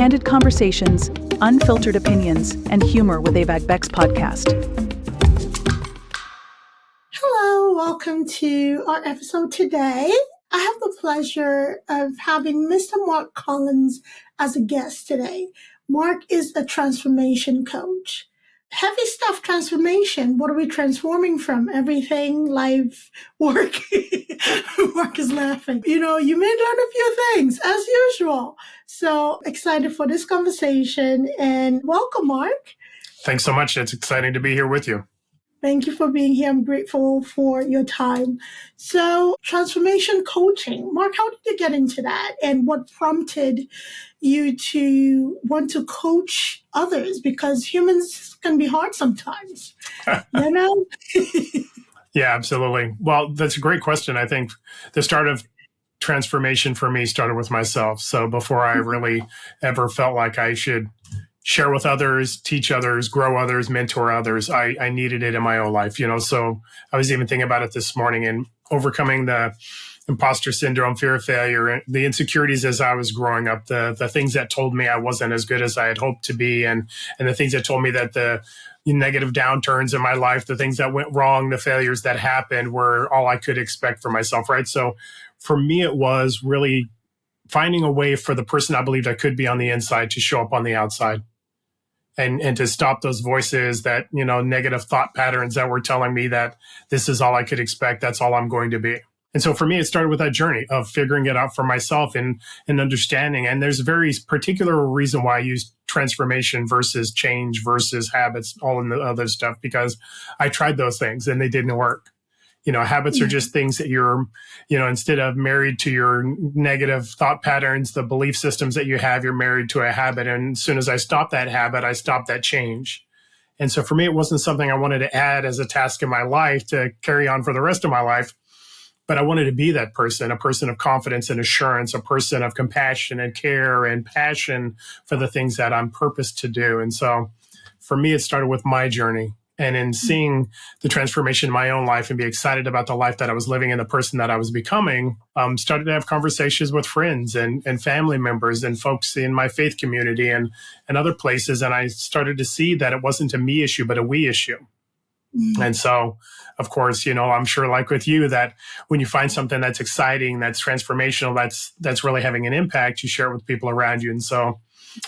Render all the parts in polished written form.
candid conversations, unfiltered opinions, and humor with AVAG Beck's podcast. Hello, welcome to our episode today. I have the pleasure of having Mr. Mark Collins as a guest today. Mark is a transformation coach. Heavy stuff transformation. What are we transforming from? Everything, life, work. Mark is laughing. You may learn a few things as usual. So excited for this conversation and welcome, Mark. Thanks so much. It's exciting to be here with you. Thank you for being here. I'm grateful for your time. So, transformation coaching. Mark, how did you get into that? And what prompted you to want to coach others? Because humans can be hard sometimes, you know? Yeah, absolutely. Well, that's a great question. I think the start of transformation for me started with myself. So before I really ever felt like I should share with others, teach others, grow others, mentor others, I needed it in my own life, So I was even thinking about it this morning and overcoming the imposter syndrome, fear of failure, the insecurities as I was growing up, the things that told me I wasn't as good as I had hoped to be, and the things that told me that the negative downturns in my life, the things that went wrong, the failures that happened were all I could expect for myself, right? So for me, it was really finding a way for the person I believed I could be on the inside to show up on the outside. And to stop those voices, that, negative thought patterns that were telling me that this is all I could expect, that's all I'm going to be. And so for me, it started with that journey of figuring it out for myself and understanding. And there's a very particular reason why I use transformation versus change versus habits, all in the other stuff, because I tried those things and they didn't work. Habits are just things that you're, instead of married to your negative thought patterns, the belief systems that you have, you're married to a habit. And as soon as I stopped that habit, I stopped that change. And so for me, it wasn't something I wanted to add as a task in my life to carry on for the rest of my life. But I wanted to be that person, a person of confidence and assurance, a person of compassion and care and passion for the things that I'm purposed to do. And so for me, it started with my journey. And in seeing the transformation in my own life and be excited about the life that I was living and the person that I was becoming, started to have conversations with friends and family members and folks in my faith community and other places. And I started to see that it wasn't a me issue, but a we issue. And so, of course, I'm sure like with you that when you find something that's exciting, that's transformational, that's really having an impact, you share it with people around you. And so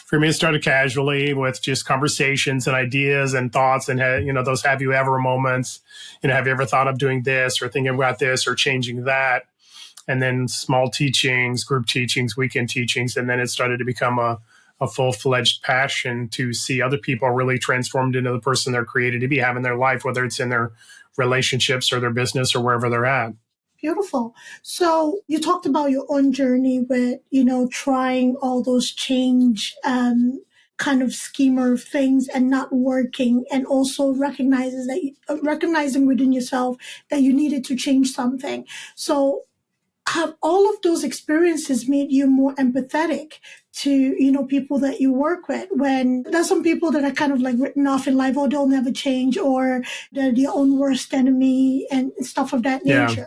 for me, it started casually with just conversations and ideas and thoughts and, those have you ever moments, have you ever thought of doing this or thinking about this or changing that? And then small teachings, group teachings, weekend teachings. And then it started to become a full-fledged passion to see other people really transformed into the person they're created to be, having their life, whether it's in their relationships or their business or wherever they're at. Beautiful. So you talked about your own journey with, trying all those change kind of schema of things and not working, and also recognizing within yourself that you needed to change something. So have all of those experiences made you more empathetic to, people that you work with? When there's some people that are kind of like written off in life, oh, they'll never change, or they're their own worst enemy and stuff of that nature. Yeah.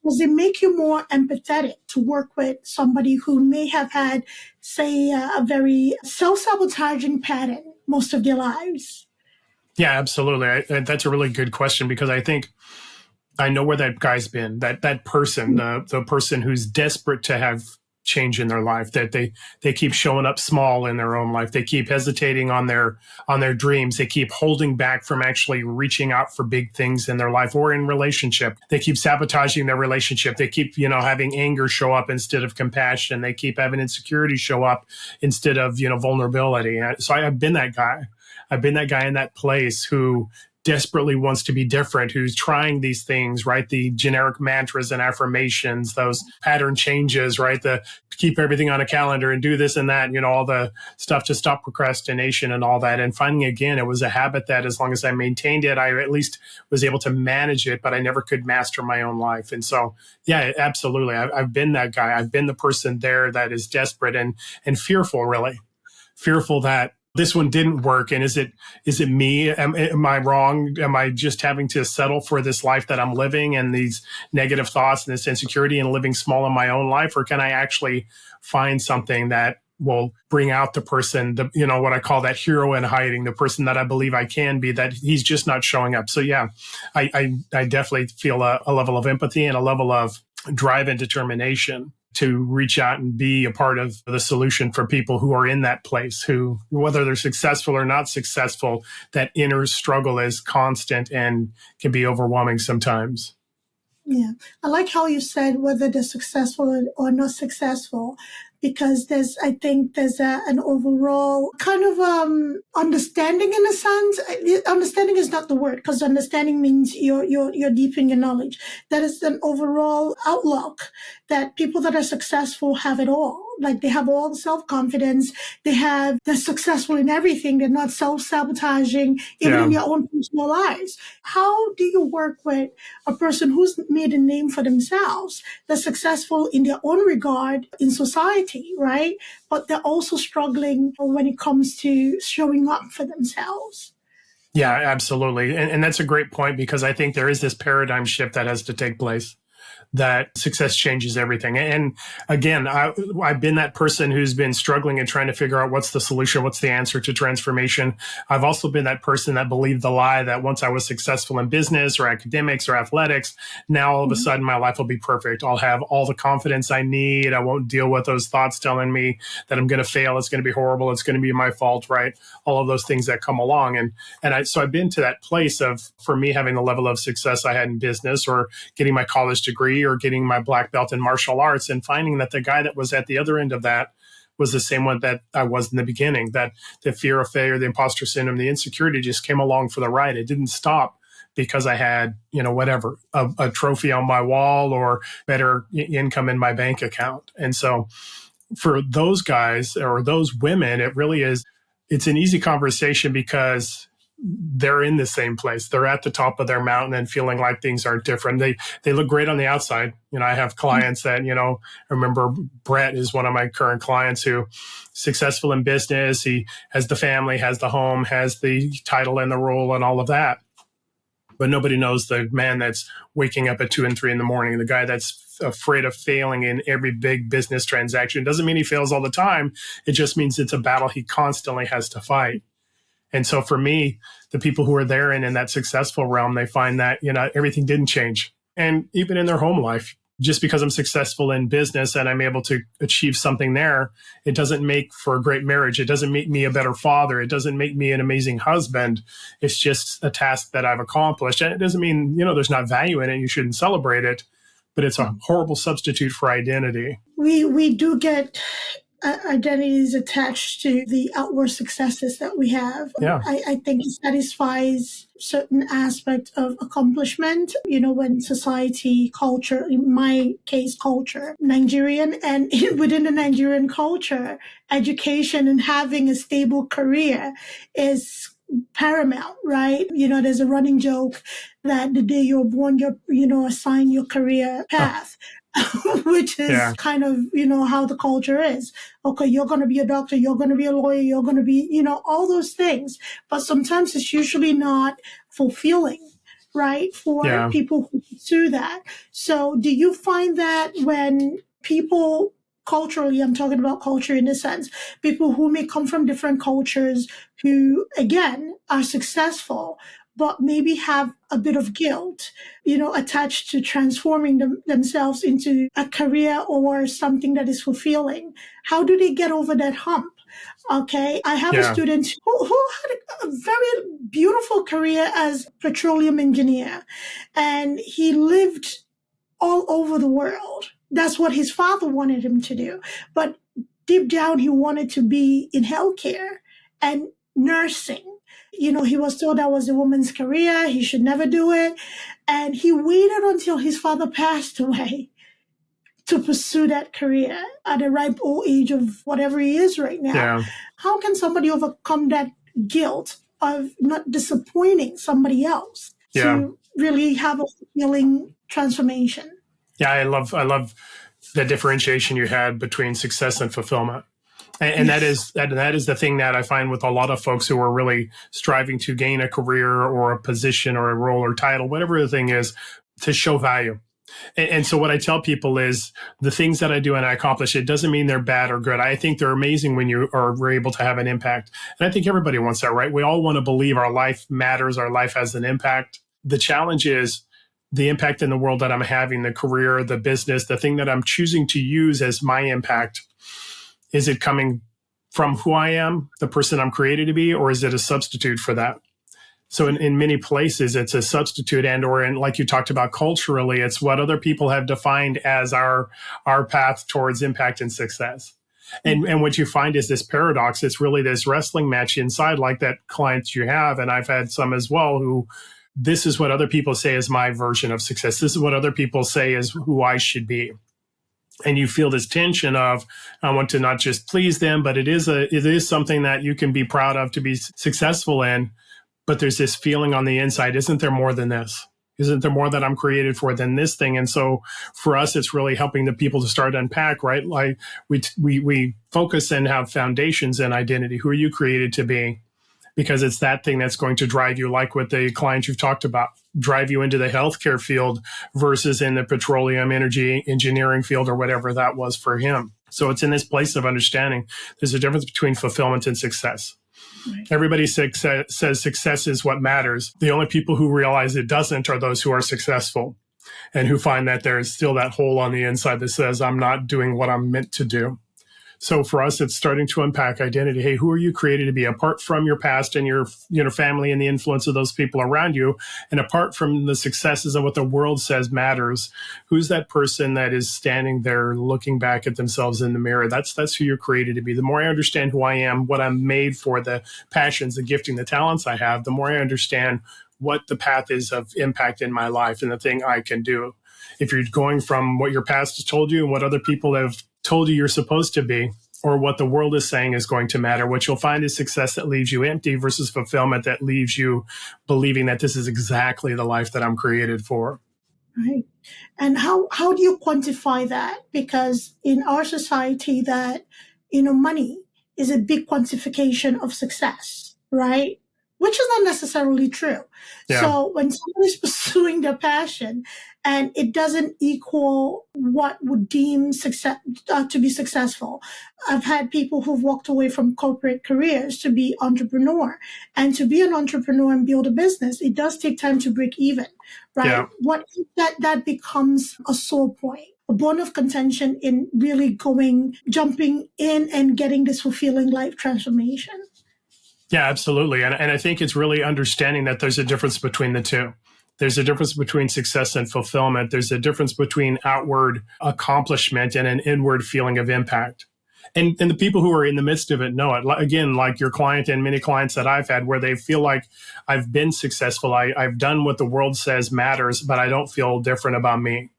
Does it make you more empathetic to work with somebody who may have had, say, a very self-sabotaging pattern most of their lives? Yeah, absolutely. That's a really good question, because I think I know where that guy's been, that person, the person who's desperate to have change in their life, that they keep showing up small in their own life. They keep hesitating on their dreams. They keep holding back from actually reaching out for big things in their life or in relationship. They keep sabotaging their relationship. They keep, having anger show up instead of compassion. They keep having insecurity show up instead of, vulnerability. So I've been that guy. I've been that guy in that place who desperately wants to be different, who's trying these things, right? The generic mantras and affirmations, those pattern changes, right? The keep everything on a calendar and do this and that, all the stuff to stop procrastination and all that. And finding, again, it was a habit that as long as I maintained it, I at least was able to manage it, but I never could master my own life. And so, yeah, absolutely. I've been that guy. I've been the person there that is desperate and fearful, really. Fearful that this one didn't work. And is it me? Am I wrong? Am I just having to settle for this life that I'm living and these negative thoughts and this insecurity and living small in my own life? Or can I actually find something that will bring out the person, what I call that hero in hiding, the person that I believe I can be, that he's just not showing up. So yeah, I definitely feel a level of empathy and a level of drive and determination to reach out and be a part of the solution for people who are in that place, who, whether they're successful or not successful, that inner struggle is constant and can be overwhelming sometimes. Yeah. I like how you said whether they're successful or not successful, because I think there's an overall kind of understanding in a sense. Understanding is not the word, because understanding means you're deep in your knowledge. That is an overall outlook that people that are successful have it all. Like they have all the self-confidence. They're successful in everything. They're not self-sabotaging, even in their own personal lives. How do you work with a person who's made a name for themselves? They're successful in their own regard in society, right? But they're also struggling when it comes to showing up for themselves. Yeah, absolutely. And that's a great point, because I think there is this paradigm shift that has to take place, that success changes everything. And again, I've been that person who's been struggling and trying to figure out what's the solution, what's the answer to transformation. I've also been that person that believed the lie that once I was successful in business or academics or athletics, now all of a sudden my life will be perfect. I'll have all the confidence I need. I won't deal with those thoughts telling me that I'm going to fail. It's going to be horrible. It's going to be my fault, right? All of those things that come along. So I've been to that place of, for me, having the level of success I had in business, or getting my college degree, or getting my black belt in martial arts, and finding that the guy that was at the other end of that was the same one that I was in the beginning, that the fear of failure, the imposter syndrome, the insecurity just came along for the ride. It didn't stop because I had, a trophy on my wall or better income in my bank account. And so for those guys or those women, it's an easy conversation, because they're in the same place. They're at the top of their mountain and feeling like things aren't different. They look great on the outside. I have clients that, I remember Brett is one of my current clients, who successful in business. He has the family, has the home, has the title and the role and all of that. But nobody knows the man that's waking up at 2 and 3 in the morning, the guy that's afraid of failing in every big business transaction. Doesn't mean he fails all the time. It just means it's a battle he constantly has to fight. And so for me, the people who are there and in that successful realm, they find that, everything didn't change. And even in their home life, just because I'm successful in business and I'm able to achieve something there, it doesn't make for a great marriage. It doesn't make me a better father. It doesn't make me an amazing husband. It's just a task that I've accomplished. And it doesn't mean, there's not value in it. You shouldn't celebrate it, but it's a horrible substitute for identity. We do get identities attached to the outward successes that we have. Yeah. I think it satisfies certain aspect of accomplishment, when society, culture, in my case, culture, Nigerian, and within the Nigerian culture, education and having a stable career is paramount, right? There's a running joke that the day you're born, you're assigned your career path. Which is kind of, how the culture is. Okay, you're going to be a doctor, you're going to be a lawyer, you're going to be, all those things. But sometimes it's usually not fulfilling, right, for people who pursue that. So do you find that when people culturally, I'm talking about culture in a sense, people who may come from different cultures who, again, are successful, but maybe have a bit of guilt, attached to transforming themselves into a career or something that is fulfilling. How do they get over that hump? Okay, I have a student who had a very beautiful career as petroleum engineer, and he lived all over the world. That's what his father wanted him to do. But deep down, he wanted to be in healthcare and nursing. He was told that was a woman's career. He should never do it. And he waited until his father passed away to pursue that career at a ripe old age of whatever he is right now. Yeah. How can somebody overcome that guilt of not disappointing somebody else to really have a fulfilling transformation? Yeah, I love the differentiation you had between success and fulfillment. And that is the thing that I find with a lot of folks who are really striving to gain a career or a position or a role or title, whatever the thing is, to show value. And so what I tell people is the things that I do and I accomplish, it doesn't mean they're bad or good. I think they're amazing when you are able to have an impact. And I think everybody wants that, right? We all want to believe our life matters, our life has an impact. The challenge is the impact in the world that I'm having, the career, the business, the thing that I'm choosing to use as my impact. Is it coming from who I am, the person I'm created to be, or is it a substitute for that? So in many places, it's a substitute or in, like you talked about culturally, it's what other people have defined as our path towards impact and success. And what you find is this paradox. It's really this wrestling match inside, like that client you have. And I've had some as well who this is what other people say is my version of success. This is what other people say is who I should be. And you feel this tension of, I want to not just please them, but it is something that you can be proud of to be successful in. But there's this feeling on the inside, isn't there more than this? Isn't there more that I'm created for than this thing? And so for us, it's really helping the people to start to unpack, right? Like we focus and have foundations in identity. Who are you created to be? Because it's that thing that's going to drive you, like with the client you've talked about, drive you into the healthcare field versus in the petroleum, energy, engineering field, or whatever that was for him. So it's in this place of understanding there's a difference between fulfillment and success. Right. Everybody says success is what matters. The only people who realize it doesn't are those who are successful and who find that there is still that hole on the inside that says, I'm not doing what I'm meant to do. So for us, it's starting to unpack identity. Hey, who are you created to be apart from your past and your family and the influence of those people around you? And apart from the successes of what the world says matters, who's that person that is standing there looking back at themselves in the mirror? That's who you're created to be. The more I understand who I am, what I'm made for, the passions, the gifting, the talents I have, the more I understand what the path is of impact in my life and the thing I can do. If you're going from what your past has told you and what other people have told you you're supposed to be, or what the world is saying is going to matter, what you'll find is success that leaves you empty versus fulfillment that leaves you believing that this is exactly the life that I'm created for. Right. And how do you quantify that? Because in our society that, money is a big quantification of success, right? Which is not necessarily true. Yeah. So when someone is pursuing their passion and it doesn't equal what would deem success to be successful, I've had people who've walked away from corporate careers to be entrepreneur. And to be an entrepreneur and build a business, it does take time to break even, right? Yeah. What that becomes a sore point, a bone of contention in really jumping in and getting this fulfilling life transformation. Yeah, absolutely. And I think it's really understanding that there's a difference between the two. There's a difference between success and fulfillment. There's a difference between outward accomplishment and an inward feeling of impact. And the people who are in the midst of it know it. Again, like your client and many clients that I've had where they feel like I've been successful. I've done what the world says matters, but I don't feel different about me.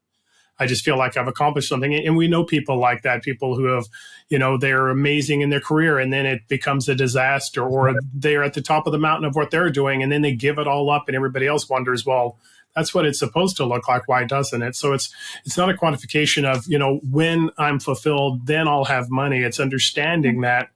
I just feel like I've accomplished something. And we know people like that, people who have, they're amazing in their career and then it becomes a disaster, or they're at the top of the mountain of what they're doing and then they give it all up and everybody else wonders, well, that's what it's supposed to look like. Why doesn't it? So it's not a quantification of, when I'm fulfilled, then I'll have money. It's understanding that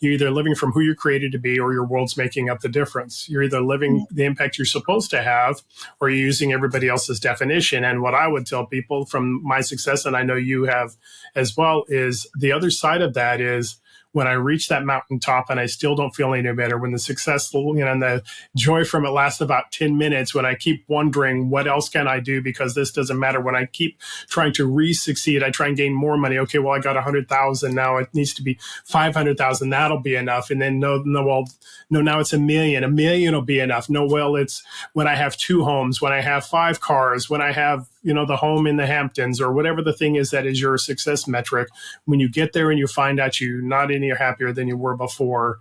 you're either living from who you're created to be or your world's making up the difference. You're either living the impact you're supposed to have or you're using everybody else's definition. And what I would tell people from my success, and I know you have as well, is the other side of that is when I reach that mountaintop and I still don't feel any better, when the success, and the joy from it lasts about 10 minutes, when I keep wondering what else can I do because this doesn't matter, when I keep trying to re-succeed, I try and gain more money. Okay, well, I got 100,000. Now it needs to be 500,000. That'll be enough. And then no, now it's 1 million. 1 million will be enough. No, well, it's when I have 2 homes, when I have 5 cars, when I have, the home in the Hamptons or whatever the thing is that is your success metric. When you get there and you find out you're not any happier than you were before,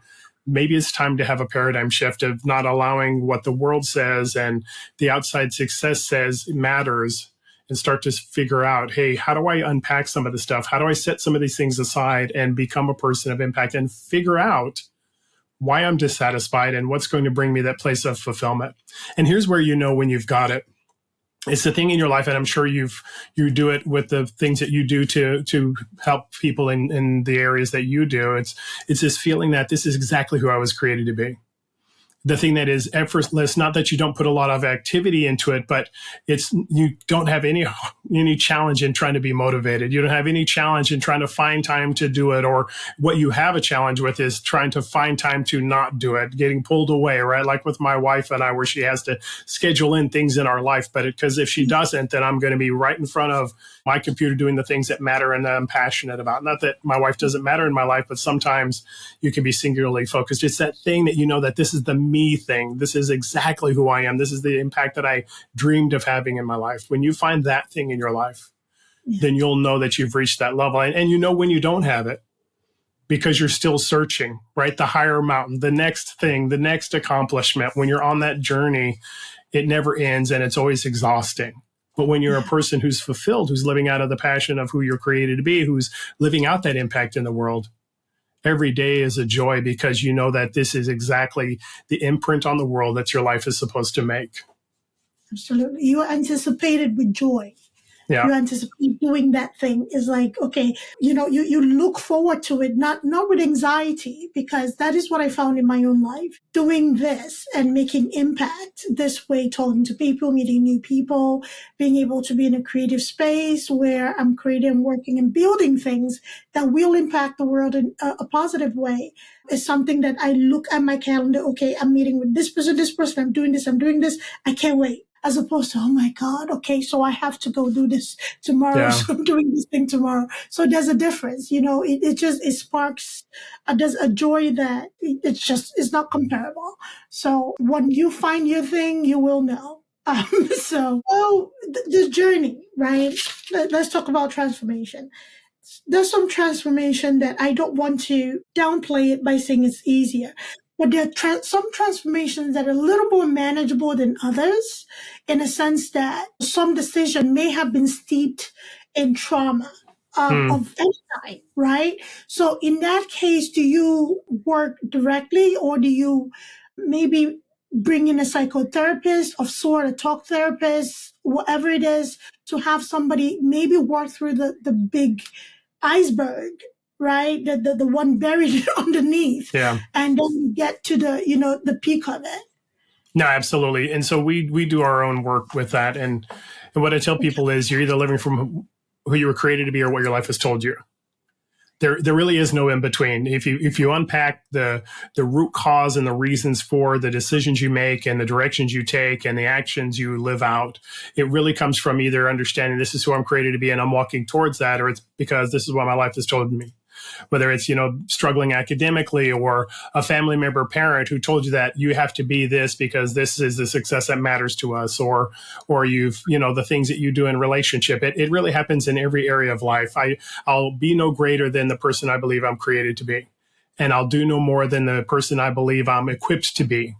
maybe it's time to have a paradigm shift of not allowing what the world says and the outside success says matters, and start to figure out, hey, how do I unpack some of this stuff? How do I set some of these things aside and become a person of impact and figure out why I'm dissatisfied and what's going to bring me that place of fulfillment? And here's where when you've got it. It's the thing in your life, and I'm sure you do it with the things that you do to help people in the areas that you do. It's this feeling that this is exactly who I was created to be. the thing that is effortless, not that you don't put a lot of activity into it, but you don't have any challenge in trying to be motivated. You don't have any challenge in trying to find time to do it, or what you have a challenge with is trying to find time to not do it, getting pulled away, right? Like with my wife and I, where she has to schedule in things in our life, but because if she doesn't, then I'm going to be right in front of my computer doing the things that matter and that I'm passionate about. Not that my wife doesn't matter in my life, but sometimes you can be singularly focused. It's that thing that you know that this is the me thing. This is exactly who I am. This is the impact that I dreamed of having in my life. When you find that thing in your life, then you'll know that you've reached that level. And you know when you don't have it, because you're still searching, right? The higher mountain, the next thing, the next accomplishment. When you're on that journey, it never ends and it's always exhausting. But when you're a person who's fulfilled, who's living out of the passion of who you're created to be, who's living out that impact in the world, every day is a joy because you know that this is exactly the imprint on the world that your life is supposed to make. Absolutely. You anticipated with joy. Yeah. You anticipate doing that thing is like, okay, you look forward to it, not with anxiety, because that is what I found in my own life. Doing this and making impact this way, talking to people, meeting new people, being able to be in a creative space where I'm creating, working and building things that will impact the world in a positive way is something that I look at my calendar. Okay, I'm meeting with this person, I'm doing this. I can't wait. As opposed to, oh my God, okay, so I have to go do this tomorrow. Yeah. So I'm doing this thing tomorrow. So there's a difference, it sparks, there's a joy that it's not comparable. So when you find your thing, you will know. The journey, right? Let's talk about transformation. There's some transformation that I don't want to downplay it by saying it's easier. But there are some transformations that are a little more manageable than others, in a sense that some decision may have been steeped in trauma of any kind, right? So in that case, do you work directly, or do you maybe bring in a psychotherapist of sort, a talk therapist, whatever it is, to have somebody maybe work through the big iceberg, right? The one buried underneath. Yeah. And then you get to the peak of it. No, absolutely. And so we do our own work with that. And what I tell people is you're either living from who you were created to be or what your life has told you. There really is no in between. If you unpack the root cause and the reasons for the decisions you make and the directions you take and the actions you live out, it really comes from either understanding this is who I'm created to be and I'm walking towards that, or it's because this is what my life has told me. Whether it's, struggling academically, or a family member, parent who told you that you have to be this because this is the success that matters to us, or you've, the things that you do in relationship. It really happens in every area of life. I'll be no greater than the person I believe I'm created to be. And I'll do no more than the person I believe I'm equipped to be.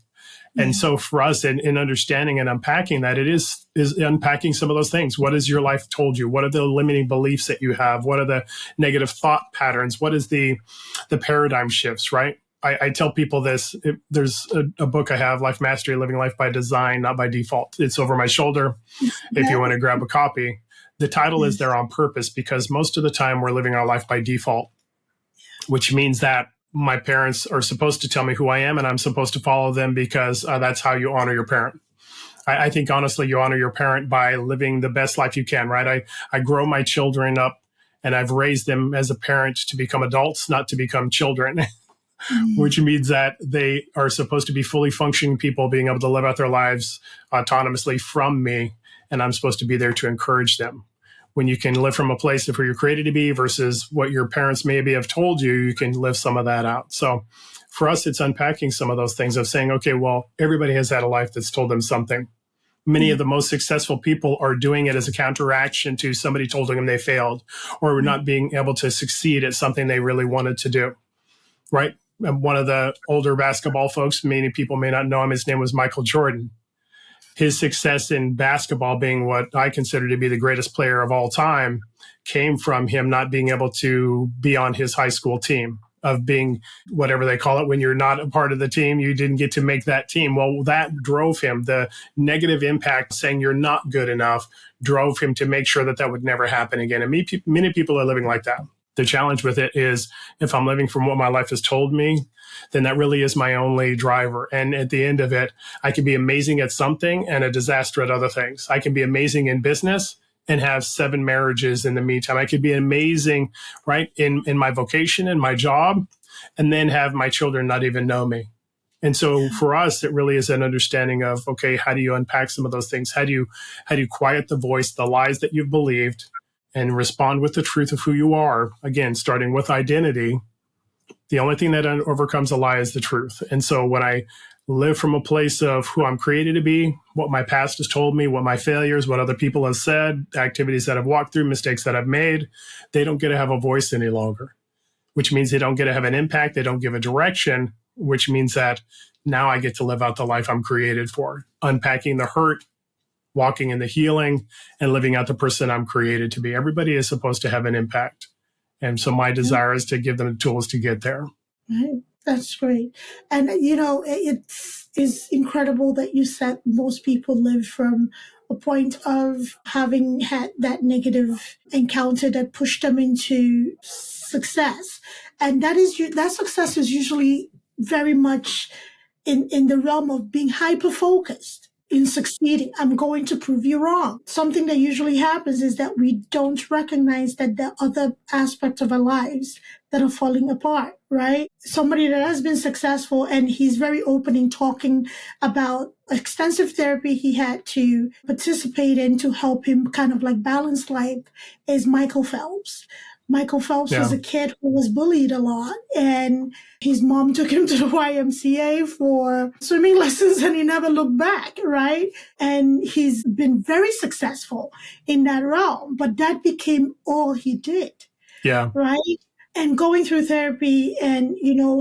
And so for us in understanding and unpacking that, it is unpacking some of those things. What has your life told you? What are the limiting beliefs that you have? What are the negative thought patterns? What is the paradigm shifts, right? I tell people this. There's a book I have, Life Mastery, Living Life by Design, Not by Default. It's over my shoulder if you want to grab a copy. The title is there on purpose because most of the time we're living our life by default, which means that my parents are supposed to tell me who I am and I'm supposed to follow them because that's how you honor your parent. I think, honestly, you honor your parent by living the best life you can, right? I grow my children up and I've raised them as a parent to become adults, not to become children, which means that they are supposed to be fully functioning people, being able to live out their lives autonomously from me. And I'm supposed to be there to encourage them. When you can live from a place of who you're created to be versus what your parents maybe have told you, you can live some of that out. So for us, it's unpacking some of those things of saying, okay, well, everybody has had a life that's told them something. Many of the most successful people are doing it as a counteraction to somebody told them they failed or not being able to succeed at something they really wanted to do, right? And one of the older basketball folks, many people may not know him, his name was Michael Jordan. His success in basketball, being what I consider to be the greatest player of all time, came from him not being able to be on his high school team, of being whatever they call it when you're not a part of the team, you didn't get to make that team. Well, that drove him. The negative impact, saying you're not good enough, drove him to make sure that would never happen again. And many people are living like that. The challenge with it is if I'm living from what my life has told me, then that really is my only driver. And at the end of it, I can be amazing at something and a disaster at other things. I can be amazing in business and have 7 marriages in the meantime. I could be amazing, right, in my vocation and my job, and then have my children not even know me. And so for us, it really is an understanding of, okay, how do you unpack some of those things? How do you quiet the voice, the lies that you've believed, and respond with the truth of who you are? Again, starting with identity. The only thing that overcomes a lie is the truth. And so when I live from a place of who I'm created to be, what my past has told me, what my failures, what other people have said, activities that I've walked through, mistakes that I've made, they don't get to have a voice any longer, which means they don't get to have an impact. They don't give a direction, which means that now I get to live out the life I'm created for, unpacking the hurt, walking in the healing, and living out the person I'm created to be. Everybody is supposed to have an impact. And so my desire is to give them the tools to get there. Right. That's great. And, it's incredible that you said most people live from a point of having had that negative encounter that pushed them into success. And that success is usually very much in the realm of being hyper-focused in succeeding. I'm going to prove you wrong. Something that usually happens is that we don't recognize that there are other aspects of our lives that are falling apart, right? Somebody that has been successful, and he's very open in talking about extensive therapy he had to participate in to help him kind of like balance life, is Michael Phelps. Michael Phelps was a kid who was bullied a lot, and his mom took him to the YMCA for swimming lessons, and he never looked back, right? And he's been very successful in that realm, but that became all he did. Yeah. Right? And going through therapy and,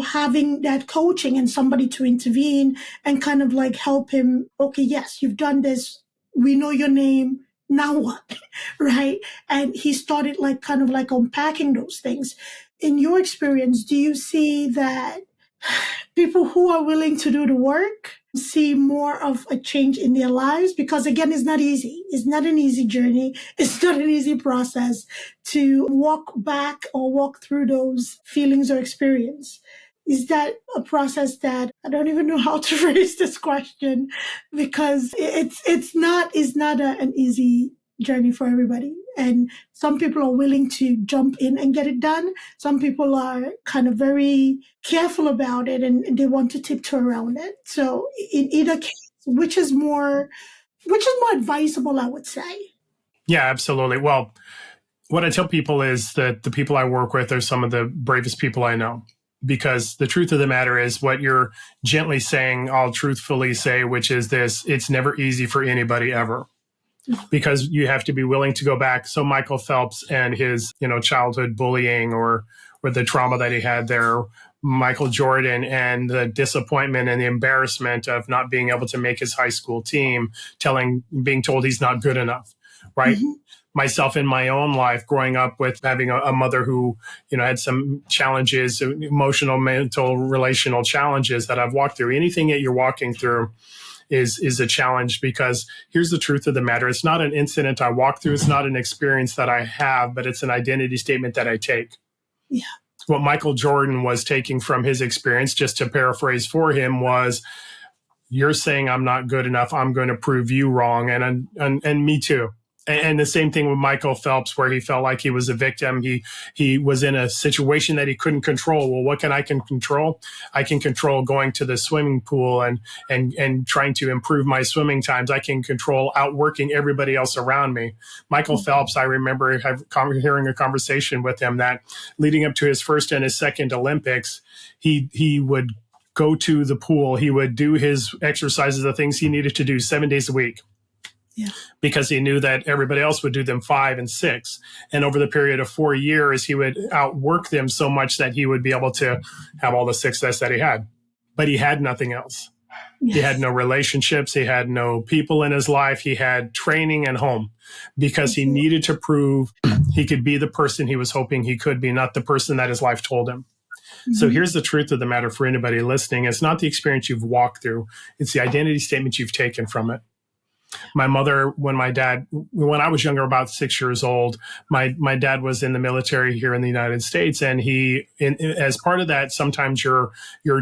having that coaching and somebody to intervene and kind of like help him, okay, yes, you've done this. We know your name. Now what? Right? And he started like kind of like unpacking those things. In your experience, do you see that people who are willing to do the work see more of a change in their lives? Because again, it's not easy. It's not an easy journey. It's not an easy process to walk back or walk through those feelings or experience. Is that a process that I don't even know how to phrase this question, because it's not an easy journey for everybody. And some people are willing to jump in and get it done. Some people are kind of very careful about it and they want to tiptoe around it. So in either case, which is more advisable, I would say? Yeah, absolutely. Well, what I tell people is that the people I work with are some of the bravest people I know. Because the truth of the matter is what you're gently saying, I'll truthfully say, which is this: it's never easy for anybody ever, because you have to be willing to go back. So Michael Phelps and his, childhood bullying or the trauma that he had there, Michael Jordan and the disappointment and the embarrassment of not being able to make his high school team, being told he's not good enough, right? Mm-hmm. Myself in my own life, growing up with having a mother who, had some challenges, emotional, mental, relational challenges that I've walked through. Anything that you're walking through is a challenge, because here's the truth of the matter. It's not an incident I walk through. It's not an experience that I have, but it's an identity statement that I take. Yeah. What Michael Jordan was taking from his experience, just to paraphrase for him, was, you're saying I'm not good enough. I'm going to prove you wrong. And me too. And the same thing with Michael Phelps, where he felt like he was a victim. He was in a situation that he couldn't control. Well, what can I control? I can control going to the swimming pool and trying to improve my swimming times. I can control outworking everybody else around me. Michael Phelps, I remember hearing a conversation with him that leading up to his first and his second Olympics, he would go to the pool. He would do his exercises, the things he needed to do 7 days a week. Yeah. Because he knew that everybody else would do them 5 and 6. And over the period of 4 years, he would outwork them so much that he would be able to have all the success that he had. But he had nothing else. Yes. He had no relationships. He had no people in his life. He had training and home, because he needed to prove he could be the person he was hoping he could be, not the person that his life told him. Mm-hmm. So here's the truth of the matter for anybody listening. It's not the experience you've walked through. It's the identity statement you've taken from it. My mother, when I was younger, about 6 years old, my dad was in the military here in the United States. And as part of that, sometimes your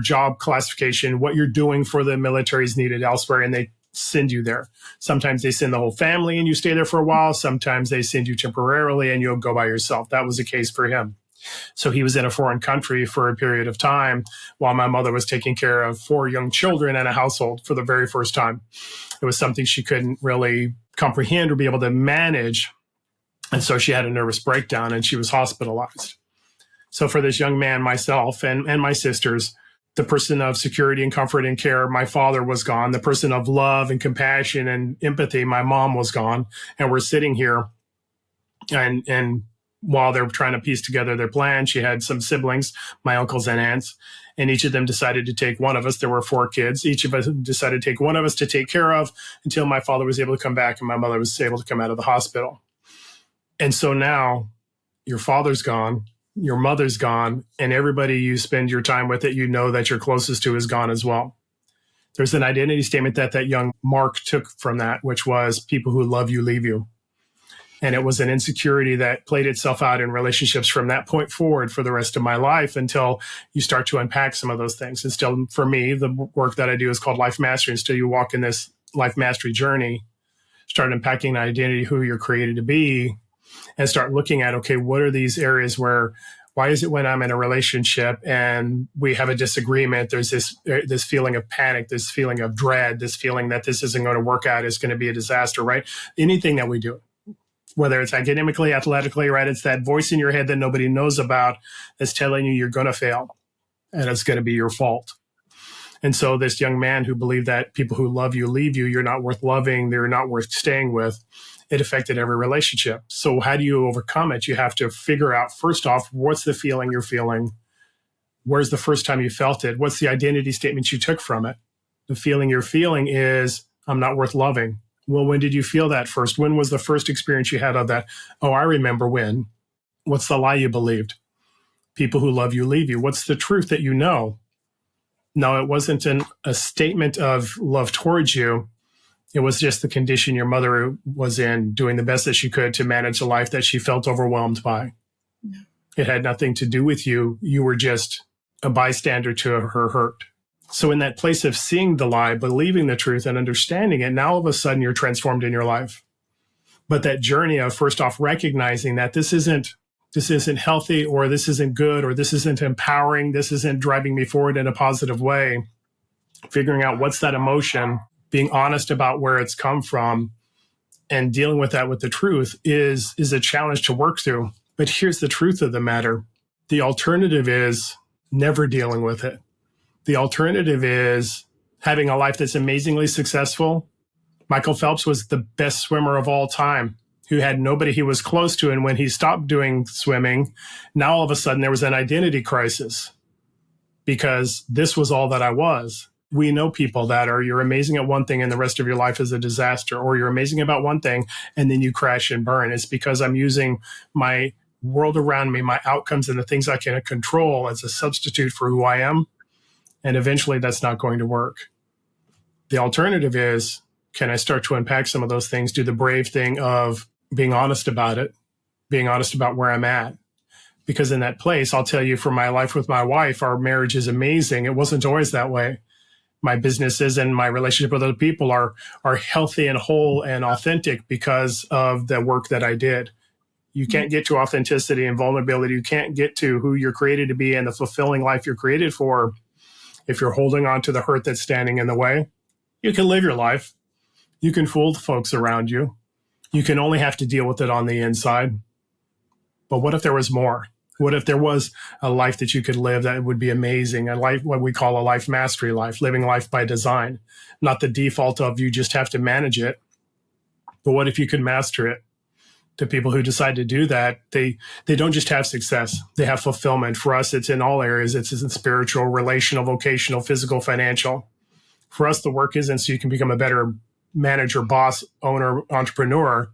job classification, what you're doing for the military is needed elsewhere, and they send you there. Sometimes they send the whole family and you stay there for a while. Sometimes they send you temporarily and you'll go by yourself. That was the case for him. So he was in a foreign country for a period of time while my mother was taking care of 4 young children and a household for the very first time. It was something she couldn't really comprehend or be able to manage. And so she had a nervous breakdown and she was hospitalized. So for this young man, myself and my sisters, the person of security and comfort and care, my father was gone. The person of love and compassion and empathy, my mom was gone. And we're sitting here and while they're trying to piece together their plan, she had some siblings, my uncles and aunts, and each of them decided to take one of us. There were 4 kids. Each of us decided to take one of us to take care of until my father was able to come back and my mother was able to come out of the hospital. And so now your father's gone, your mother's gone, and everybody you spend your time with that you know that you're closest to is gone as well. There's an identity statement that young Mark took from that, which was people who love you leave you. And it was an insecurity that played itself out in relationships from that point forward for the rest of my life until you start to unpack some of those things. And still, for me, the work that I do is called life mastery. And still you walk in this life mastery journey, start unpacking identity, who you're created to be, and start looking at, okay, what are these areas why is it when I'm in a relationship and we have a disagreement, there's this feeling of panic, this feeling of dread, this feeling that this isn't going to work out, it's going to be a disaster, right? Anything that we do, whether it's academically, athletically, right? It's that voice in your head that nobody knows about that's telling you you're going to fail and it's going to be your fault. And so this young man who believed that people who love you leave you, you're not worth loving, they're not worth staying with, it affected every relationship. So how do you overcome it? You have to figure out, first off, what's the feeling you're feeling? Where's the first time you felt it? What's the identity statement you took from it? The feeling you're feeling is, I'm not worth loving. Well, when did you feel that first? When was the first experience you had of that? Oh, I remember when. What's the lie you believed? People who love you leave you. What's the truth that you know? No, it wasn't a statement of love towards you. It was just the condition your mother was in, doing the best that she could to manage a life that she felt overwhelmed by. Yeah. It had nothing to do with you. You were just a bystander to her hurt. So in that place of seeing the lie, believing the truth and understanding it, now all of a sudden you're transformed in your life. But that journey of first off recognizing that this isn't healthy, or this isn't good, or this isn't empowering, this isn't driving me forward in a positive way, figuring out what's that emotion, being honest about where it's come from, and dealing with that with the truth is a challenge to work through. But here's the truth of the matter. The alternative is never dealing with it. The alternative is having a life that's amazingly successful. Michael Phelps was the best swimmer of all time, who had nobody he was close to. And when he stopped doing swimming, now all of a sudden there was an identity crisis because this was all that I was. We know people that are, you're amazing at one thing and the rest of your life is a disaster, or you're amazing about one thing and then you crash and burn. It's because I'm using my world around me, my outcomes and the things I can control as a substitute for who I am. And eventually that's not going to work. The alternative is, can I start to unpack some of those things, do the brave thing of being honest about it, being honest about where I'm at? Because in that place, I'll tell you, for my life with my wife, our marriage is amazing. It wasn't always that way. My businesses and my relationship with other people are healthy and whole and authentic because of the work that I did. You can't get to authenticity and vulnerability. You can't get to who you're created to be and the fulfilling life you're created for if you're holding on to the hurt that's standing in the way. You can live your life. You can fool the folks around you. You can only have to deal with it on the inside. But what if there was more? What if there was a life that you could live that would be amazing? A life, what we call a life mastery life, living life by design, not the default of you just have to manage it. But what if you could master it? To people who decide to do that, they don't just have success, they have fulfillment. For us, it's in all areas. It's in spiritual, relational, vocational, physical, financial. For us, the work isn't so you can become a better manager, boss, owner, entrepreneur.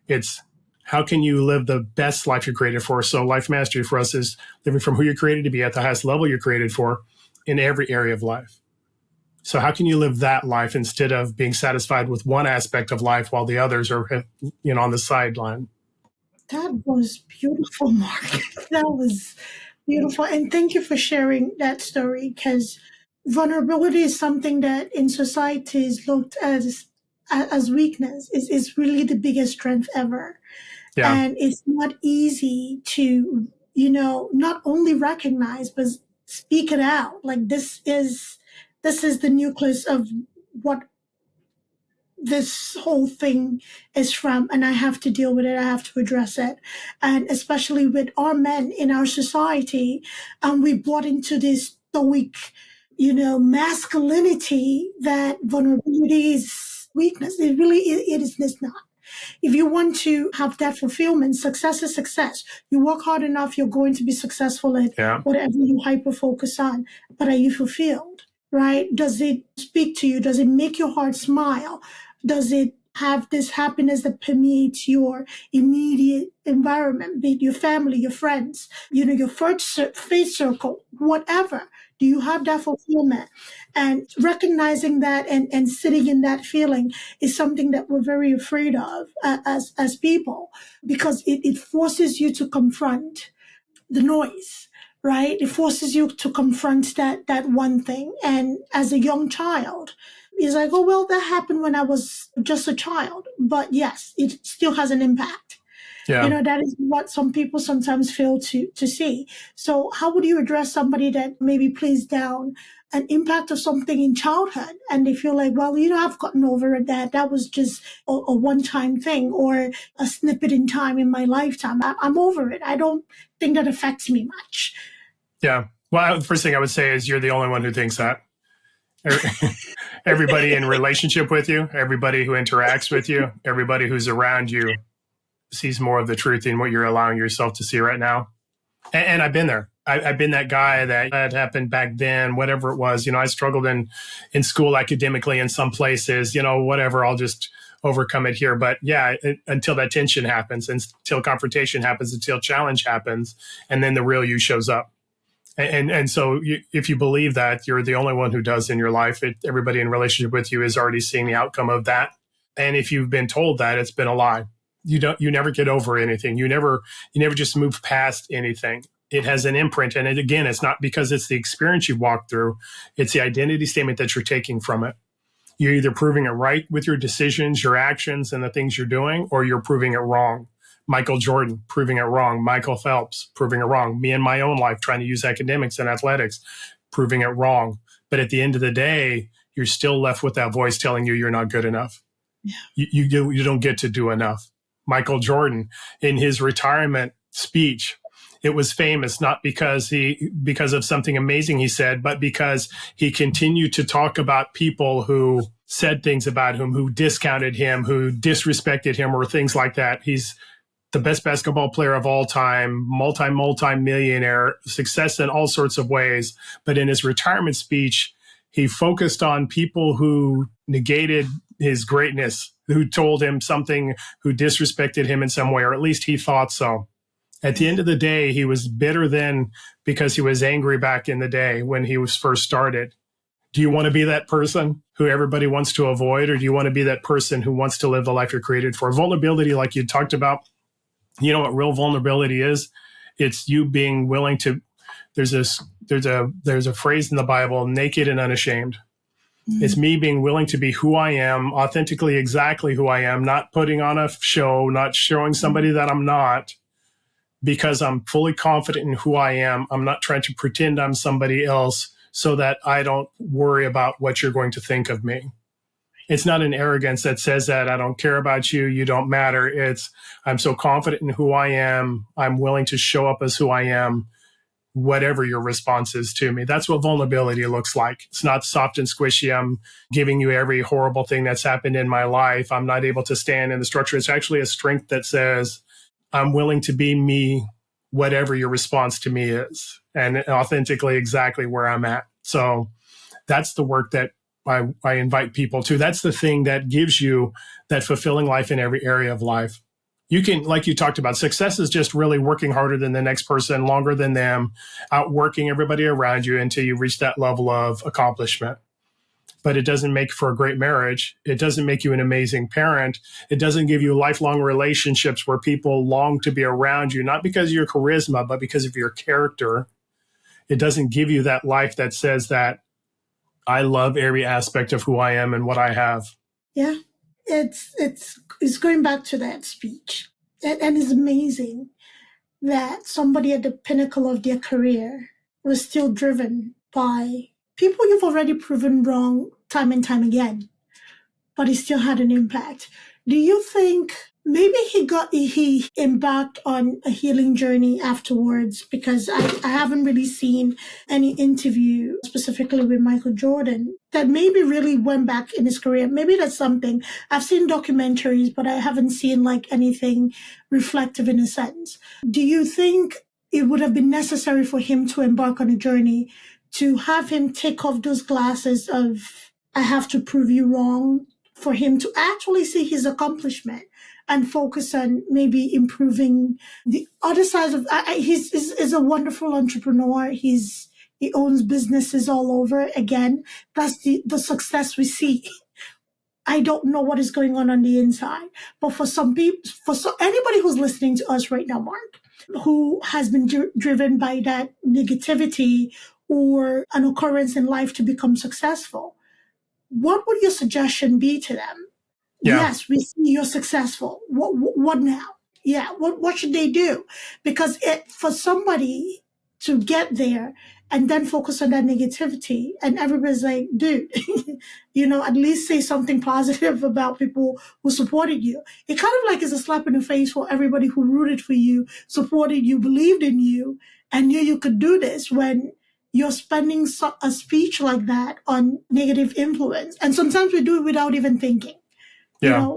It's how can you live the best life you're created for? So life mastery for us is living from who you're created to be at the highest level you're created for in every area of life. So how can you live that life instead of being satisfied with one aspect of life while the others are, on the sideline? That was beautiful, Mark. That was beautiful. And thank you for sharing that story, because vulnerability is something that in society is looked as weakness. Is really the biggest strength ever. Yeah. And it's not easy to, not only recognize, but speak it out. Like this is the nucleus of what this whole thing is from, and I have to deal with it. I have to address it. And especially with our men in our society, we brought into this stoic, masculinity, that vulnerability is weakness. It really, it is not. If you want to have that fulfillment, success is success. You work hard enough, you're going to be successful at whatever you hyper focus on. But are you fulfilled? Right? Does it speak to you? Does it make your heart smile? Does it have this happiness that permeates your immediate environment, be it your family, your friends, your first faith circle, whatever? Do you have that fulfillment? And recognizing that and sitting in that feeling is something that we're very afraid of as people, because it forces you to confront the noise, right? It forces you to confront that one thing. And as a young child, it's like, oh, well, that happened when I was just a child. But yes, it still has an impact. Yeah. That is what some people sometimes fail to see. So how would you address somebody that maybe plays down an impact of something in childhood, and they feel like, well, I've gotten over it, that was just a one-time thing, or a snippet in time in my lifetime. I'm over it. I don't think that affects me much. Yeah. Well, the first thing I would say is you're the only one who thinks that. Everybody in relationship with you, everybody who interacts with you, everybody who's around you sees more of the truth in what you're allowing yourself to see right now. And I've been there. I've been that guy that happened back then, whatever it was. I struggled in school academically in some places, whatever, I'll just overcome it here. But yeah, until that tension happens, until confrontation happens, until challenge happens, and then the real you shows up. And so if you believe that you're the only one who does in your life, everybody in relationship with you is already seeing the outcome of that. And if you've been told that, it's been a lie. You never get over anything. You never just move past anything. It has an imprint. And again, it's not because it's the experience you've walked through. It's the identity statement that you're taking from it. You're either proving it right with your decisions, your actions, and the things you're doing, or you're proving it wrong. Michael Jordan, proving it wrong. Michael Phelps, proving it wrong. Me in my own life, trying to use academics and athletics, proving it wrong. But at the end of the day, you're still left with that voice telling you you're not good enough. Yeah. You don't get to do enough. Michael Jordan, in his retirement speech, it was famous not because of something amazing he said, but because he continued to talk about people who said things about him, who discounted him, who disrespected him, or things like that. He's the best basketball player of all time, multi-millionaire, success in all sorts of ways. But in his retirement speech, he focused on people who negated his greatness, who told him something, who disrespected him in some way, or at least he thought so. At the end of the day, he was bitter then because he was angry back in the day when he was first started. Do you want to be that person who everybody wants to avoid, or do you want to be that person who wants to live the life you're created for? Vulnerability, like you talked about, you know what real vulnerability is? It's you being willing to. There's a phrase in the Bible: naked and unashamed. Mm-hmm. It's me being willing to be who I am, authentically, exactly who I am, not putting on a show, not showing somebody that I'm not, because I'm fully confident in who I am. I'm not trying to pretend I'm somebody else so that I don't worry about what you're going to think of me. It's not an arrogance that says that I don't care about you, you don't matter. It's I'm so confident in who I am, I'm willing to show up as who I am, whatever your response is to me. That's what vulnerability looks like. It's not soft and squishy. I'm giving you every horrible thing that's happened in my life. I'm not able to stand in the structure. It's actually a strength that says I'm willing to be me, whatever your response to me is, and authentically exactly where I'm at. So that's the work that I invite people to. That's the thing that gives you that fulfilling life in every area of life. You can, like you talked about, success is just really working harder than the next person, longer than them, outworking everybody around you until you reach that level of accomplishment. but it doesn't make for a great marriage. It doesn't make you an amazing parent. It doesn't give you lifelong relationships where people long to be around you, not because of your charisma, but because of your character. It doesn't give you that life that says that I love every aspect of who I am and what I have. Yeah, it's going back to that speech. And it's amazing that somebody at the pinnacle of their career was still driven by people you've already proven wrong time and time again, but he still had an impact. Do you think maybe he embarked on a healing journey afterwards? Because I haven't really seen any interview specifically with Michael Jordan that maybe really went back in his career. Maybe that's something. I've seen documentaries, but I haven't seen like anything reflective in a sense. Do you think it would have been necessary for him to embark on a journey to have him take off those glasses of I have to prove you wrong, for him to actually see his accomplishment and focus on maybe improving the other side of he's a wonderful entrepreneur. He owns businesses all over. Again, that's the success we see. I don't know what is going on the inside, but for some people, anybody who's listening to us right now, Mark, who has been driven by that negativity or an occurrence in life to become successful, what would your suggestion be to them? Yeah. Yes, we see you're successful. What now? Yeah, what should they do? Because for somebody to get there and then focus on that negativity, and everybody's like, dude, at least say something positive about people who supported you. It kind of like is a slap in the face for everybody who rooted for you, supported you, believed in you, and knew you could do this when you're spending a speech like that on negative influence. And sometimes we do it without even thinking. Yeah.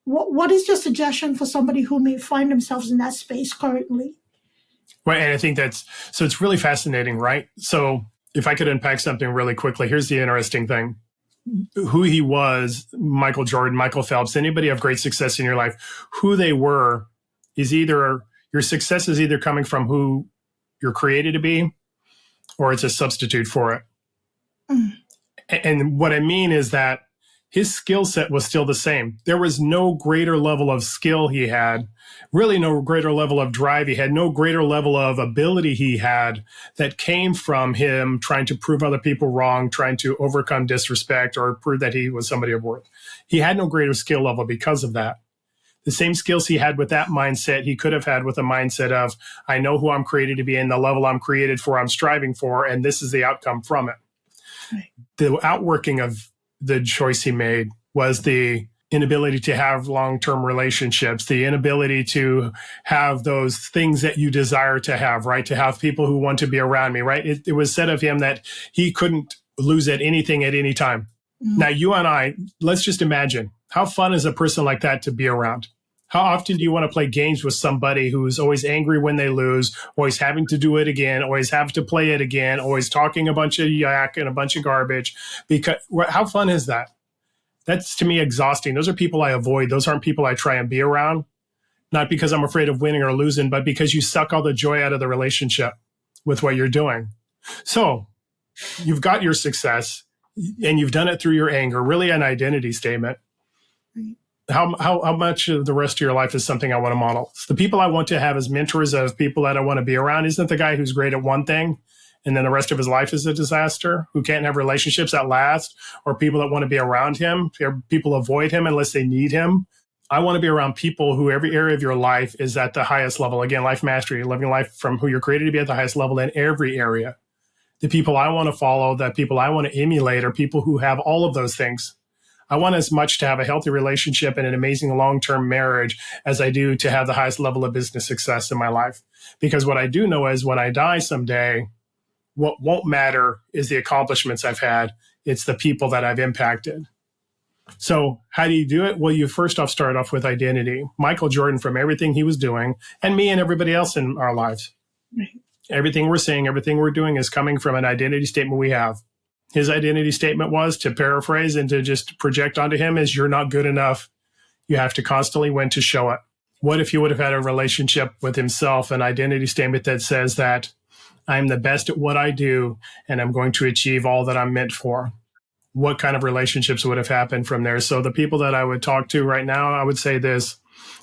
What is your suggestion for somebody who may find themselves in that space currently? Well, and I think so it's really fascinating, right? So if I could unpack something really quickly, here's the interesting thing. Who he was, Michael Jordan, Michael Phelps, anybody of great success in your life, who they were is either, your success is either coming from who you're created to be, or it's a substitute for it. Mm. And what I mean is that his skill set was still the same. There was no greater level of skill he had, really no greater level of drive he had, no greater level of ability he had that came from him trying to prove other people wrong, trying to overcome disrespect or prove that he was somebody of worth. He had no greater skill level because of that. The same skills he had with that mindset, he could have had with a mindset of, I know who I'm created to be and the level I'm created for, I'm striving for, and this is the outcome from it. Right. The outworking of the choice he made was the inability to have long-term relationships, the inability to have those things that you desire to have, right? To have people who want to be around me, right? It was said of him that he couldn't lose at anything at any time. Mm-hmm. Now, you and I, let's just imagine, how fun is a person like that to be around? How often do you want to play games with somebody who's always angry when they lose, always having to do it again, always have to play it again, always talking a bunch of yak and a bunch of garbage? Because how fun is that? That's, to me, exhausting. Those are people I avoid. Those aren't people I try and be around, not because I'm afraid of winning or losing, but because you suck all the joy out of the relationship with what you're doing. So you've got your success and you've done it through your anger, really an identity statement. Right. How much of the rest of your life is something I want to model? It's the people I want to have as mentors of people that I want to be around isn't the guy who's great at one thing and then the rest of his life is a disaster, who can't have relationships that last, or people that want to be around him. People avoid him unless they need him. I want to be around people who every area of your life is at the highest level. Again, life mastery, living life from who you're created to be at the highest level in every area. The people I want to follow, the people I want to emulate are people who have all of those things. I want as much to have a healthy relationship and an amazing long-term marriage as I do to have the highest level of business success in my life. Because what I do know is when I die someday, what won't matter is the accomplishments I've had. It's the people that I've impacted. So how do you do it? Well, you first off start off with identity. Michael Jordan, from everything he was doing, and me and everybody else in our lives, everything we're saying, everything we're doing is coming from an identity statement we have. His identity statement was, to paraphrase and to just project onto him, is you're not good enough. You have to constantly win to show it. What if he would have had a relationship with himself, an identity statement that says that I'm the best at what I do and I'm going to achieve all that I'm meant for? what kind of relationships would have happened from there. So the people that I would talk to right now, I would say this: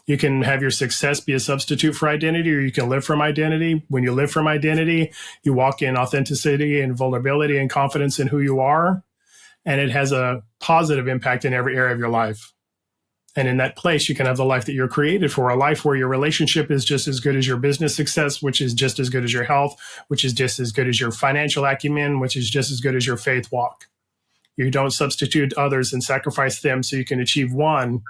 you can have your success be a substitute for identity, or you can live from identity. When you live from identity, you walk in authenticity and vulnerability and confidence in who you are, and it has a positive impact in every area of your life. And in that place, you can have the life that you're created for, a life where your relationship is just as good as your business success, which is just as good as your health, which is just as good as your financial acumen, which is just as good as your faith walk. You don't substitute others and sacrifice them so you can achieve one.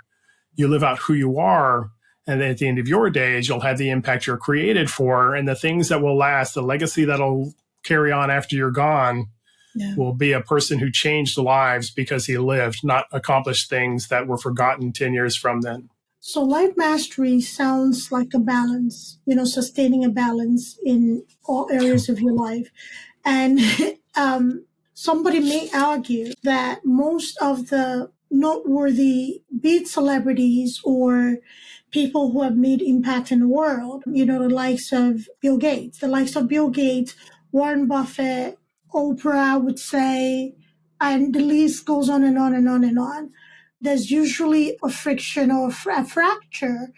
You live out who you are. And then at the end of your days, you'll have the impact you're created for. And the things that will last, the legacy that'll carry on after you're gone, will be a person who changed lives because he lived, not accomplished things that were forgotten 10 years from then. So life mastery sounds like a balance, sustaining a balance in all areas of your life. And somebody may argue that most of the noteworthy, be it celebrities or people who have made impact in the world, the likes of Bill Gates, Warren Buffett, Oprah, I would say, and the list goes on and on and on and on. There's usually a friction or a fracture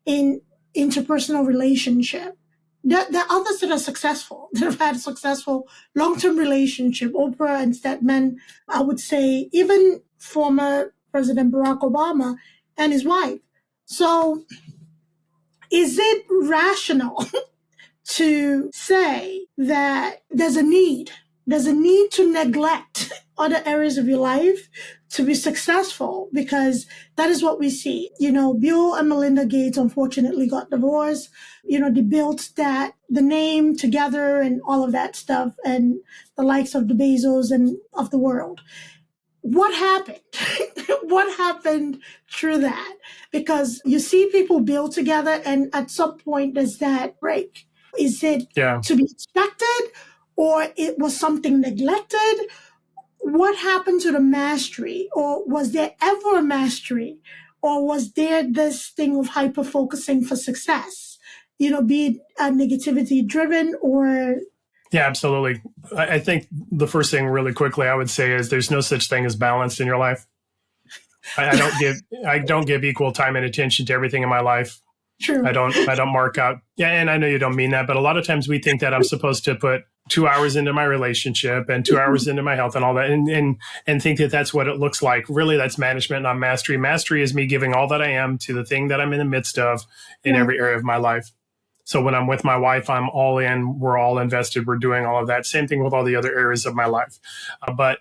in interpersonal relationship. There are others that are successful, that have had a successful long-term relationship. Oprah and Stedman, I would say, even former President Barack Obama and his wife. So is it rational to say that there's a need to neglect other areas of your life to be successful? Because that is what we see. Bill and Melinda Gates unfortunately got divorced. They built the name together and all of that stuff, and the likes of the Bezos and of the world. What happened? What happened through that? Because you see people build together, and at some point does that break? Is it to be expected, or it was something neglected? What happened to the mastery? Or was there ever a mastery? Or was there this thing of hyper-focusing for success? Be it negativity driven or... Yeah, absolutely. I think the first thing really quickly I would say is there's no such thing as balance in your life. I don't give equal time and attention to everything in my life. True. I don't mark out. Yeah, and I know you don't mean that, but a lot of times we think that I'm supposed to put 2 hours into my relationship and 2 hours into my health and all that, and think that that's what it looks like. Really, that's management, not mastery. Mastery is me giving all that I am to the thing that I'm in the midst of in every area of my life. So when I'm with my wife, I'm all in, we're all invested, we're doing all of that. Same thing with all the other areas of my life. But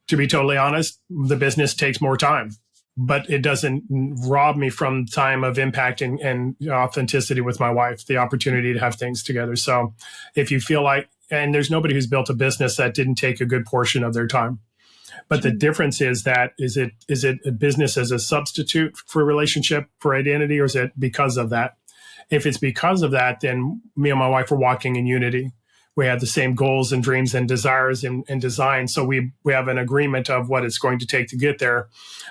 to be totally honest, the business takes more time, but it doesn't rob me from time of impact and authenticity with my wife, the opportunity to have things together. So if you feel like, and there's nobody who's built a business that didn't take a good portion of their time. But the difference is that, is it a business as a substitute for a relationship, for identity, or is it because of that? If it's because of that, then me and my wife are walking in unity. We have the same goals and dreams and desires and design. So we have an agreement of what it's going to take to get there.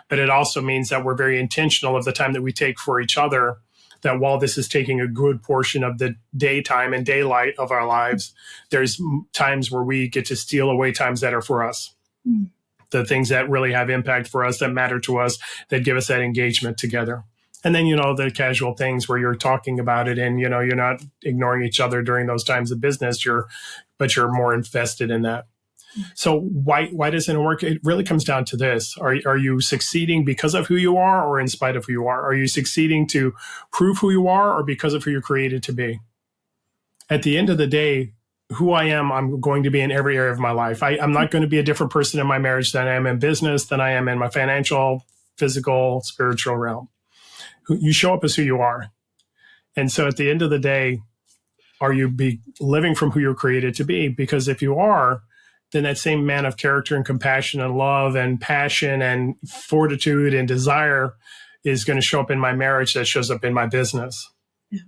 But it also means that we're very intentional of the time that we take for each other, that while this is taking a good portion of the daytime and daylight of our lives, there's times where we get to steal away times that are for us. The things that really have impact for us, that matter to us, that give us that engagement together. And then, the casual things where you're talking about it and, you're not ignoring each other during those times of business, but you're more invested in that. So why doesn't it work? It really comes down to this. Are you succeeding because of who you are or in spite of who you are? Are you succeeding to prove who you are or because of who you're created to be? At the end of the day, who I am, I'm going to be in every area of my life. I'm not going to be a different person in my marriage than I am in business, than I am in my financial, physical, spiritual realm. You show up as who you are. And so at the end of the day, are you living from who you're created to be? Because if you are, then that same man of character and compassion and love and passion and fortitude and desire is going to show up in my marriage, that shows up in my business. Yeah.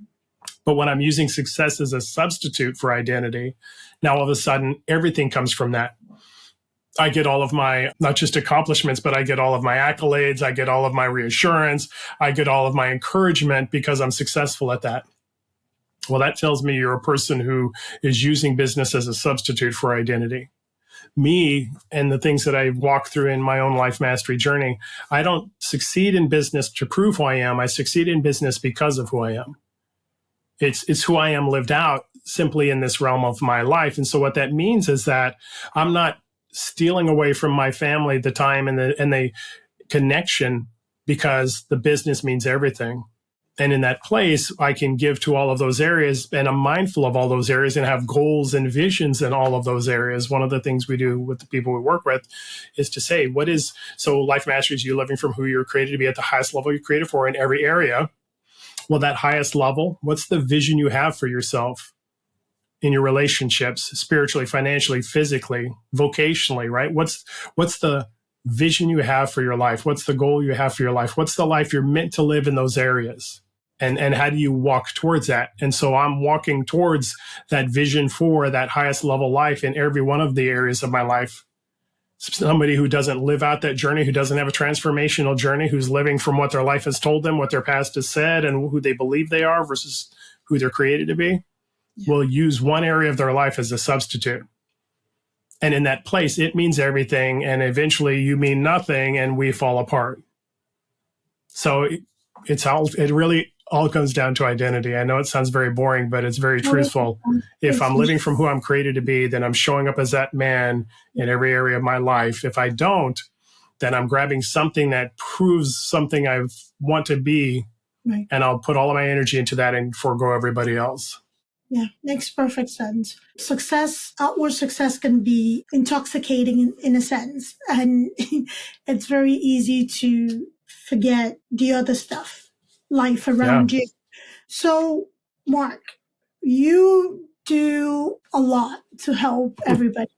But when I'm using success as a substitute for identity, now all of a sudden everything comes from that. I get all of my, not just accomplishments, but I get all of my accolades. I get all of my reassurance. I get all of my encouragement because I'm successful at that. Well, that tells me you're a person who is using business as a substitute for identity. me and the things that I walk through in my own life mastery journey, I don't succeed in business to prove who I am. I succeed in business because of who I am. It's who I am lived out simply in this realm of my life. And so what that means is that I'm not stealing away from my family the time and the connection because the business means everything. And in that place, I can give to all of those areas, and I'm mindful of all those areas and have goals and visions in all of those areas. One of the things we do with the people we work with is to say, so life mastery is you living from who you're created to be at the highest level you're created for in every area. Well, that highest level, what's the vision you have for yourself in your relationships, spiritually, financially, physically, vocationally, right? What's the vision you have for your life? What's the goal you have for your life? What's the life you're meant to live in those areas? And how do you walk towards that? And so I'm walking towards that vision for that highest level life in every one of the areas of my life. Somebody who doesn't live out that journey, who doesn't have a transformational journey, who's living from what their life has told them, what their past has said, and who they believe they are versus who they're created to be, will use one area of their life as a substitute. And in that place, it means everything. And eventually you mean nothing and we fall apart. So it really all comes down to identity. I know it sounds very boring, but it's very truthful. If I'm living from who I'm created to be, then I'm showing up as that man in every area of my life. If I don't, then I'm grabbing something that proves something I want to be, right, and I'll put all of my energy into that and forego everybody else. Yeah, makes perfect sense. Outward success can be intoxicating in a sense. And it's very easy to forget the other stuff, life around you. So, Mark, you do a lot to help everybody.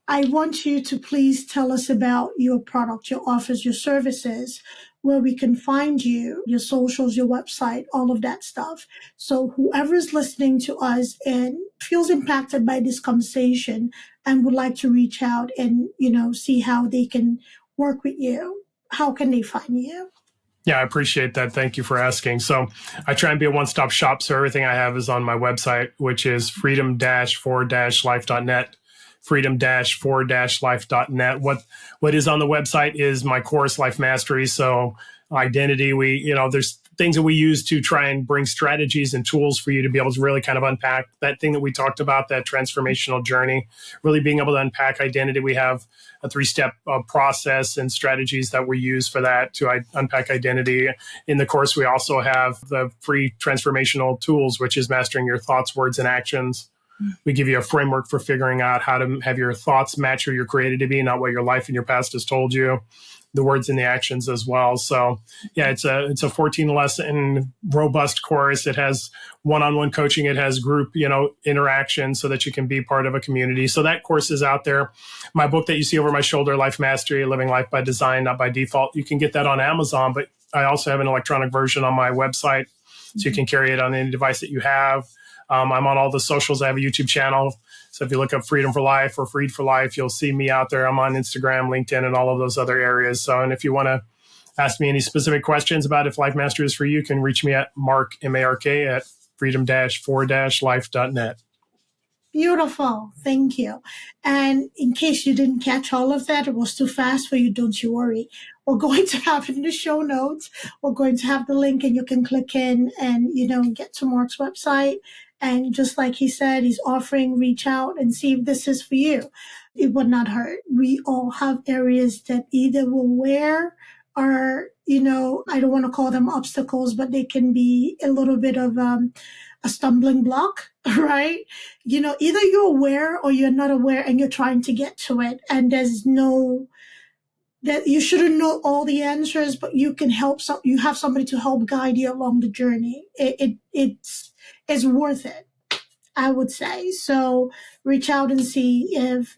I want you to please tell us about your product, your offers, your services, where we can find you, your socials, your website, all of that stuff. So whoever is listening to us and feels impacted by this conversation and would like to reach out and, see how they can work with you, how can they find you? Yeah, I appreciate that. Thank you for asking. So I try and be a one-stop shop. So everything I have is on my website, which is freedom-for-life.net. freedom-for-life.net. What is on the website is my course, Life Mastery. So identity, there's things that we use to try and bring strategies and tools for you to be able to really kind of unpack that thing that we talked about, that transformational journey, really being able to unpack identity. We have a 3-step process and strategies that we use for that to unpack identity. In the course, we also have the free transformational tools, which is mastering your thoughts, words, and actions. We give you a framework for figuring out how to have your thoughts match who you're created to be, not what your life and your past has told you, the words and the actions as well. So yeah, it's a 14-lesson robust course. It has one-on-one coaching. It has group, interaction so that you can be part of a community. So that course is out there. My book that you see over my shoulder, Life Mastery, Living Life by Design, Not by Default, you can get that on Amazon, but I also have an electronic version on my website. So you can carry it on any device that you have. I'm on all the socials. I have a YouTube channel. So if you look up Freedom for Life or Freed for Life, you'll see me out there. I'm on Instagram, LinkedIn, and all of those other areas. So, and if you want to ask me any specific questions about if Life Mastery is for you, you can reach me at Mark, M-A-R-K, at freedom-for-life.net. Beautiful. Thank you. And in case you didn't catch all of that, it was too fast for you, don't you worry. We're going to have in the show notes, we're going to have the link and you can click in and, get to Mark's website. And just like he said, he's offering, reach out and see if this is for you. It would not hurt. We all have areas that either will wear or, I don't want to call them obstacles, but they can be a little bit of a stumbling block, right? Either you're aware or you're not aware and you're trying to get to it. And there's that you shouldn't know all the answers, but you can help. You have somebody to help guide you along the journey. It's worth it, I would say. So reach out and see if,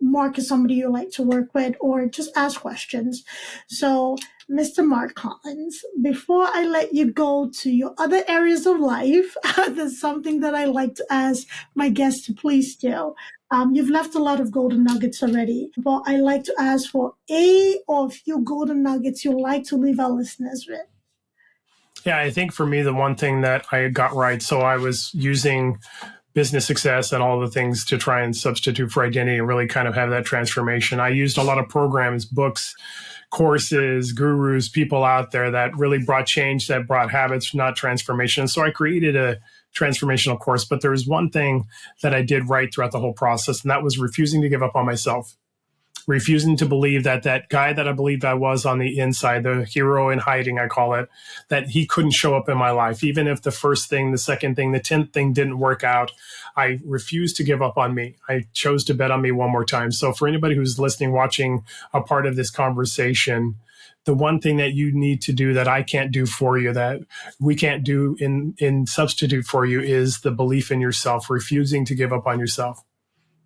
Mark is somebody you like to work with, or just ask questions. So, Mr. Mark Collins, before I let you go to your other areas of life, there's something that I like to ask my guests to please do. You've left a lot of golden nuggets already, but I like to ask for a few golden nuggets you'd like to leave our listeners with. Yeah, I think for me, the one thing that I got right, so I was using business success and all the things to try and substitute for identity and really kind of have that transformation. I used a lot of programs, books, courses, gurus, people out there that really brought change, that brought habits, not transformation. So I created a transformational course. But there was one thing that I did right throughout the whole process, and that was refusing to give up on myself. Refusing to believe that that guy that I believed I was on the inside, the hero in hiding, I call it, that he couldn't show up in my life. Even if the first thing, the second thing, the 10th thing didn't work out, I refused to give up on me. I chose to bet on me one more time. So for anybody who's listening, watching, a part of this conversation, the one thing that you need to do that I can't do for you, that we can't do in substitute for you, is the belief in yourself, refusing to give up on yourself.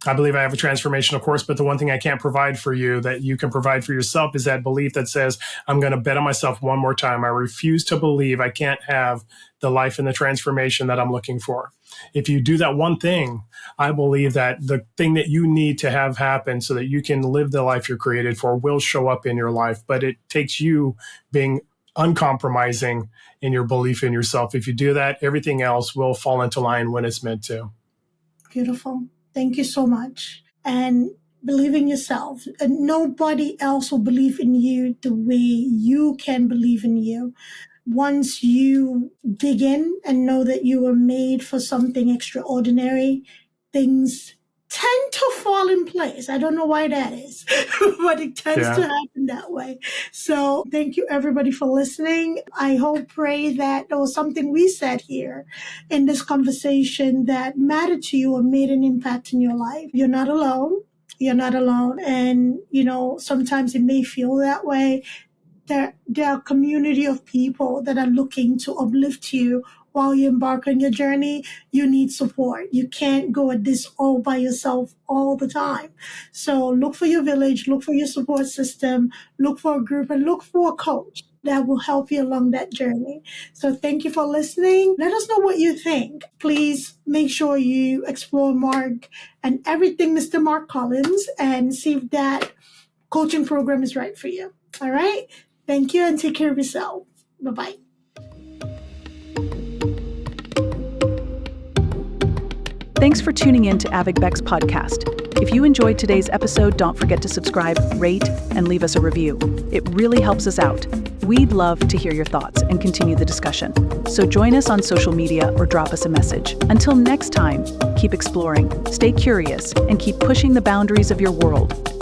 I believe I have a transformational course, but the one thing I can't provide for you that you can provide for yourself is that belief that says, I'm going to bet on myself one more time. I refuse to believe I can't have the life and the transformation that I'm looking for. If you do that one thing, I believe that the thing that you need to have happen so that you can live the life you're created for will show up in your life. But it takes you being uncompromising in your belief in yourself. If you do that, everything else will fall into line when it's meant to. Beautiful. Thank you so much. And believe in yourself. And nobody else will believe in you the way you can believe in you. Once you dig in and know that you were made for something extraordinary, things tend to fall in place. I don't know why that is, but it tends to happen that way. So thank you everybody for listening. I pray that there was something we said here in this conversation that mattered to you or made an impact in your life. You're not alone. You're not alone. And, sometimes it may feel that way. There are a community of people that are looking to uplift you while you embark on your journey. You need support. You can't go at this all by yourself all the time. So look for your village, look for your support system, look for a group, and look for a coach that will help you along that journey. So thank you for listening. Let us know what you think. Please make sure you explore Mark and everything Mr. Mark Collins and see if that coaching program is right for you. All right? Thank you and take care of yourself. Bye-bye. Thanks for tuning in to Avik Beck's podcast. If you enjoyed today's episode, don't forget to subscribe, rate, and leave us a review. It really helps us out. We'd love to hear your thoughts and continue the discussion. So join us on social media or drop us a message. Until next time, keep exploring, stay curious, and keep pushing the boundaries of your world